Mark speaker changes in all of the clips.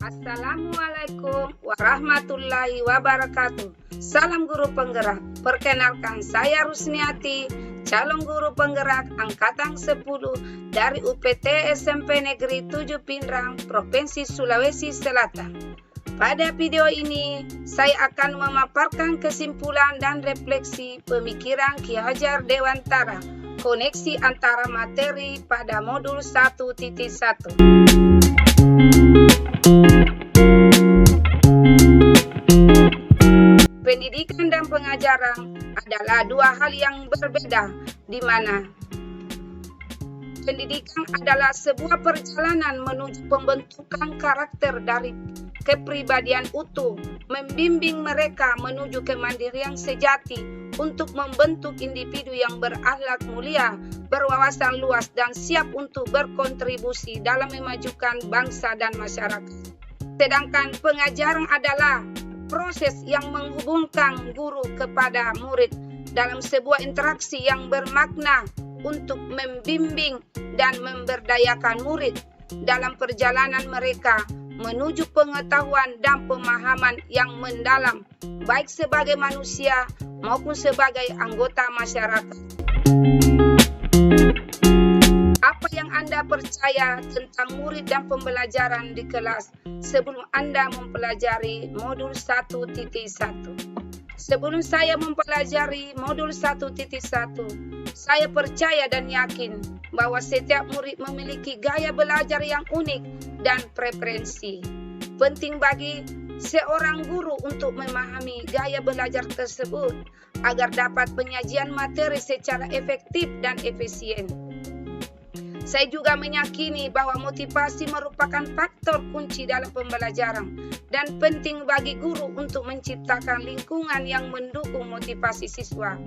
Speaker 1: Assalamualaikum warahmatullahi wabarakatuh. Salam guru penggerak. Perkenalkan, saya Rusniati, calon guru penggerak angkatan 10 dari UPT SMP Negeri 7 Pindrang, Provinsi Sulawesi Selatan. Pada video ini, saya akan memaparkan kesimpulan dan refleksi pemikiran Ki Hajar Dewantara, koneksi antara materi pada modul 1.1. Pendidikan dan pengajaran adalah dua hal yang berbeda, di mana pendidikan adalah sebuah perjalanan menuju pembentukan karakter dari kepribadian utuh, membimbing mereka menuju kemandirian sejati untuk membentuk individu yang berakhlak mulia, berwawasan luas, dan siap untuk berkontribusi dalam memajukan bangsa dan masyarakat. Sedangkan pengajaran adalah proses yang menghubungkan guru kepada murid dalam sebuah interaksi yang bermakna untuk membimbing dan memberdayakan murid dalam perjalanan mereka menuju pengetahuan dan pemahaman yang mendalam, baik sebagai manusia maupun sebagai anggota masyarakat. Apa yang Anda percaya tentang murid dan pembelajaran di kelas sebelum Anda mempelajari modul 1.1? Sebelum saya mempelajari modul 1.1, saya percaya dan yakin bahwa setiap murid memiliki gaya belajar yang unik dan preferensi. Penting bagi seorang guru untuk memahami gaya belajar tersebut agar dapat penyajian materi secara efektif dan efisien. Saya juga meyakini bahwa motivasi merupakan faktor kunci dalam pembelajaran dan penting bagi guru untuk menciptakan lingkungan yang mendukung motivasi siswa.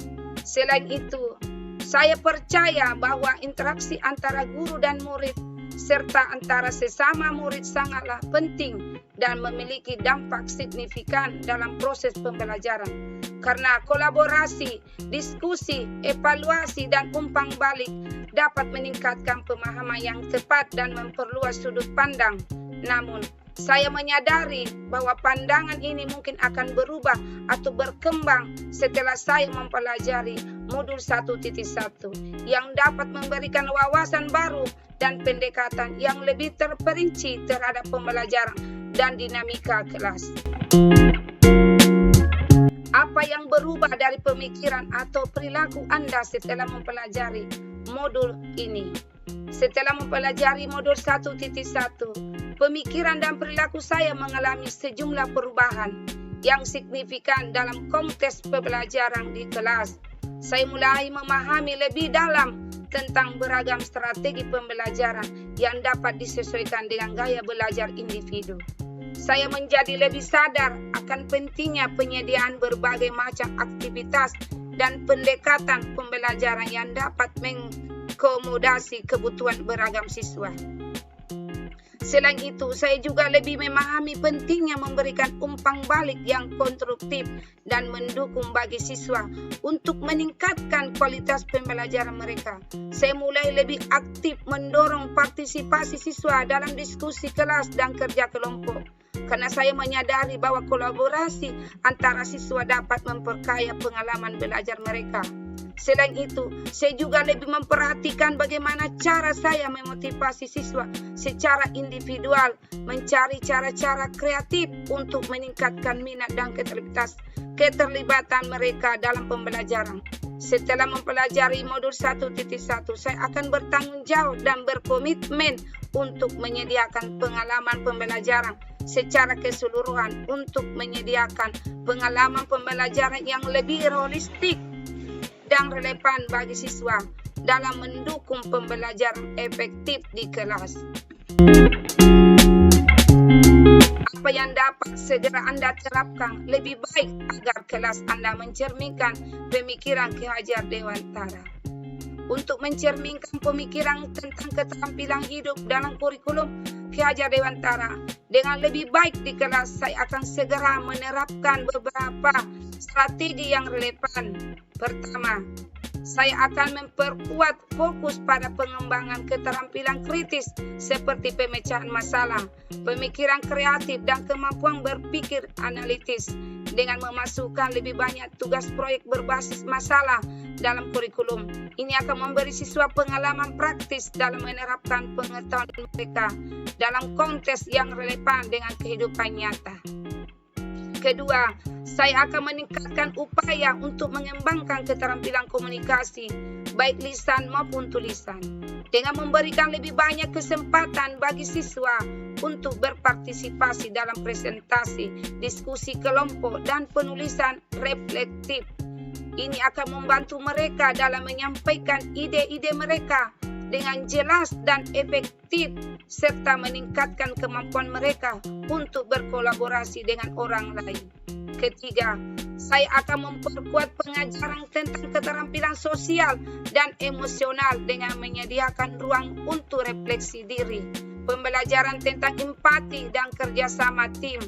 Speaker 1: Selain itu, saya percaya bahwa interaksi antara guru dan murid serta antara sesama murid sangatlah penting dan memiliki dampak signifikan dalam proses pembelajaran. Karena kolaborasi, diskusi, evaluasi, dan umpan balik dapat meningkatkan pemahaman yang tepat dan memperluas sudut pandang. Namun, saya menyadari bahwa pandangan ini mungkin akan berubah atau berkembang setelah saya mempelajari modul 1.1 yang dapat memberikan wawasan baru dan pendekatan yang lebih terperinci terhadap pembelajaran dan dinamika kelas. Apa yang berubah dari pemikiran atau perilaku Anda setelah mempelajari modul ini? Setelah mempelajari modul 1.1, pemikiran dan perilaku saya mengalami sejumlah perubahan yang signifikan dalam konteks pembelajaran di kelas. Saya mulai memahami lebih dalam tentang beragam strategi pembelajaran yang dapat disesuaikan dengan gaya belajar individu. Saya menjadi lebih sadar akan pentingnya penyediaan berbagai macam aktivitas dan pendekatan pembelajaran yang dapat mengakomodasi kebutuhan beragam siswa. Selain itu, saya juga lebih memahami pentingnya memberikan umpan balik yang konstruktif dan mendukung bagi siswa untuk meningkatkan kualitas pembelajaran mereka. Saya mulai lebih aktif mendorong partisipasi siswa dalam diskusi kelas dan kerja kelompok, karena saya menyadari bahwa kolaborasi antara siswa dapat memperkaya pengalaman belajar mereka. Selain itu, saya juga lebih memperhatikan bagaimana cara saya memotivasi siswa secara individual, mencari cara-cara kreatif untuk meningkatkan minat dan keterlibatan mereka dalam pembelajaran. Setelah mempelajari modul 1.1, saya akan bertanggung jawab dan berkomitmen untuk menyediakan pengalaman pembelajaran secara keseluruhan untuk menyediakan pengalaman pembelajaran yang lebih holistik dan relevan bagi siswa dalam mendukung pembelajaran efektif di kelas. Apa yang dapat segera Anda terapkan lebih baik agar kelas Anda mencerminkan pemikiran Ki Hajar Dewantara? Untuk mencerminkan pemikiran tentang keterampilan hidup dalam kurikulum Ki Hajar Dewantara dengan lebih baik di kelas, saya akan segera menerapkan beberapa strategi yang relevan. Pertama, Saya akan memperkuat fokus pada pengembangan keterampilan kritis seperti pemecahan masalah, pemikiran kreatif, dan kemampuan berpikir analitis dengan memasukkan lebih banyak tugas proyek berbasis masalah dalam kurikulum. Ini akan memberi siswa pengalaman praktis dalam menerapkan pengetahuan mereka dalam konteks yang relevan dengan kehidupan nyata. Kedua, saya akan meningkatkan upaya untuk mengembangkan keterampilan komunikasi, baik lisan maupun tulisan, dengan memberikan lebih banyak kesempatan bagi siswa untuk berpartisipasi dalam presentasi, diskusi kelompok, dan penulisan reflektif. Ini akan membantu mereka dalam menyampaikan ide-ide mereka dengan jelas dan efektif, serta meningkatkan kemampuan mereka untuk berkolaborasi dengan orang lain. Ketiga, saya akan memperkuat pengajaran tentang keterampilan sosial dan emosional dengan menyediakan ruang untuk refleksi diri, pembelajaran tentang empati dan kerjasama tim.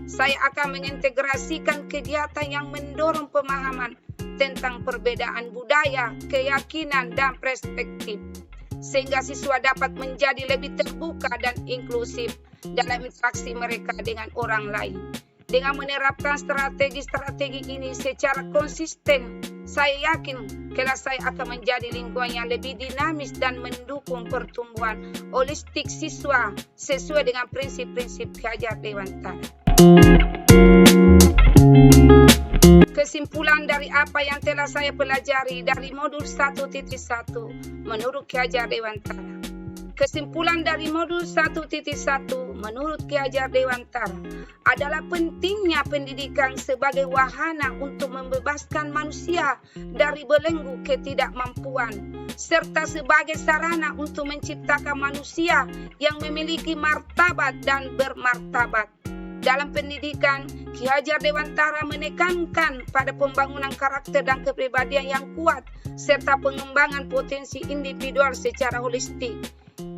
Speaker 1: Saya akan mengintegrasikan kegiatan yang mendorong pemahaman tentang perbedaan budaya, keyakinan, dan perspektif, sehingga siswa dapat menjadi lebih terbuka dan inklusif dalam interaksi mereka dengan orang lain. Dengan menerapkan strategi-strategi ini secara konsisten, saya yakin kelas saya akan menjadi lingkungan yang lebih dinamis dan mendukung pertumbuhan holistik siswa sesuai dengan prinsip-prinsip Ki Hajar Dewantara. Kesimpulan dari apa yang telah saya pelajari dari modul 1.1 menurut Ki Hajar Dewantara. Kesimpulan dari modul 1.1 menurut Ki Hajar Dewantara adalah pentingnya pendidikan sebagai wahana untuk membebaskan manusia dari belenggu ketidakmampuan, serta sebagai sarana untuk menciptakan manusia yang memiliki martabat dan bermartabat. Dalam pendidikan, Ki Hajar Dewantara menekankan pada pembangunan karakter dan kepribadian yang kuat, serta pengembangan potensi individual secara holistik.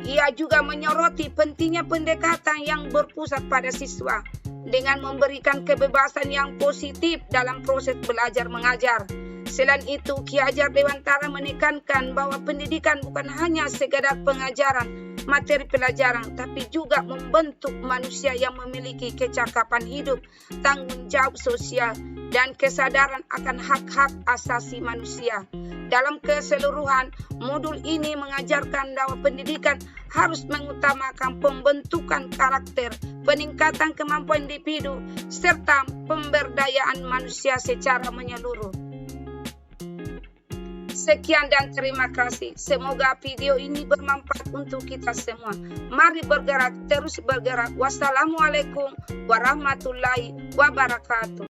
Speaker 1: Ia juga menyoroti pentingnya pendekatan yang berpusat pada siswa dengan memberikan kebebasan yang positif dalam proses belajar mengajar. Selain itu, Ki Hajar Dewantara menekankan bahwa pendidikan bukan hanya sekadar pengajaran materi pelajaran, tapi juga membentuk manusia yang memiliki kecakapan hidup, tanggung jawab sosial, dan kesadaran akan hak-hak asasi manusia. Dalam keseluruhan, modul ini mengajarkan bahwa pendidikan harus mengutamakan pembentukan karakter, peningkatan kemampuan individu, serta pemberdayaan manusia secara menyeluruh. Sekian dan terima kasih. Semoga video ini bermanfaat untuk kita semua. Mari bergerak, terus bergerak. Wassalamualaikum warahmatullahi wabarakatuh.